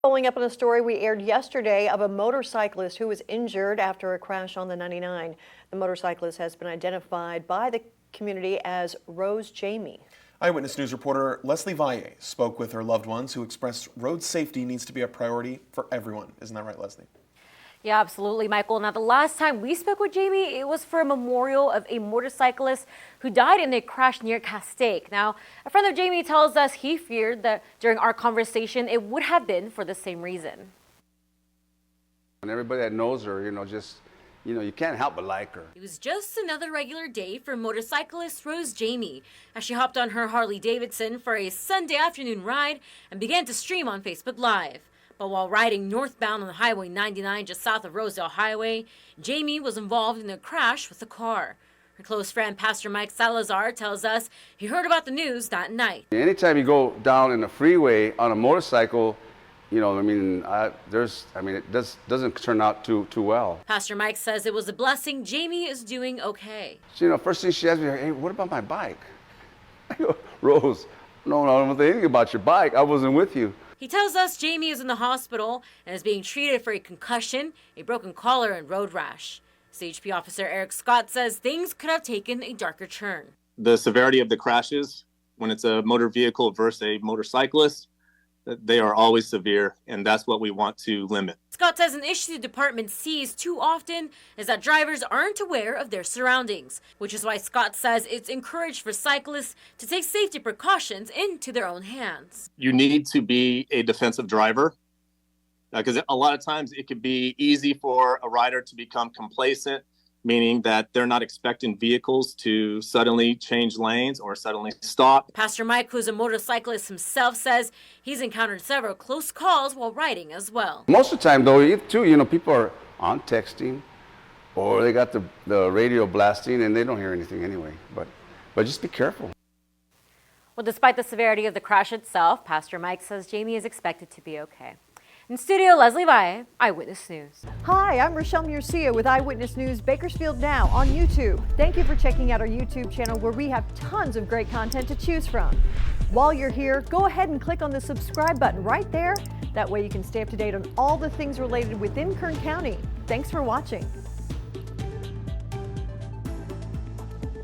Following up on a story we aired yesterday of a motorcyclist who was injured after a crash on the 99. The motorcyclist has been identified by the community as Rose Jamie. Eyewitness News reporter Leslie Valle spoke with her loved ones who expressed road safety needs to be a priority for everyone. Isn't that right, Leslie? Yeah, absolutely, Michael. Now, the last time we spoke with Jamie, it was for a memorial of a motorcyclist who died in a crash near Castaic. Now, a friend of Jamie tells us he feared that during our conversation, it would have been for the same reason. And everybody that knows her, you can't help but like her. It was just another regular day for motorcyclist Rose Jamie as she hopped on her Harley Davidson for a Sunday afternoon ride and began to stream on Facebook Live. But while riding northbound on Highway 99 just south of Rosedale Highway, Jamie was involved in a crash with a car. Her close friend, Pastor Mike Salazar, tells us he heard about the news that night. Anytime you go down in the freeway on a motorcycle, it doesn't turn out too well. Pastor Mike says it was a blessing Jamie is doing okay. So, first thing she asked me, hey, what about my bike? I go, Rose, no, I don't think anything about your bike. I wasn't with you. He tells us Jamie is in the hospital and is being treated for a concussion, a broken collar, and road rash. CHP Officer Eric Scott says things could have taken a darker turn. The severity of the crashes, when it's a motor vehicle versus a motorcyclist, they are always severe, and that's what we want to limit. Scott says an issue the department sees too often is that drivers aren't aware of their surroundings, which is why Scott says it's encouraged for cyclists to take safety precautions into their own hands. You need to be a defensive driver because a lot of times it can be easy for a rider to become complacent, meaning that they're not expecting vehicles to suddenly change lanes or suddenly stop. Pastor Mike, who's a motorcyclist himself, says he's encountered several close calls while riding as well. Most of the time, though, too, people are on texting or they got the radio blasting and they don't hear anything anyway. But just be careful. Well, despite the severity of the crash itself, Pastor Mike says Jamie is expected to be okay. In studio, Leslie Valle, Eyewitness News. Hi, I'm Rochelle Murcia with Eyewitness News Bakersfield Now on YouTube. Thank you for checking out our YouTube channel where we have tons of great content to choose from. While you're here, go ahead and click on the subscribe button right there. That way you can stay up to date on all the things related within Kern County. Thanks for watching.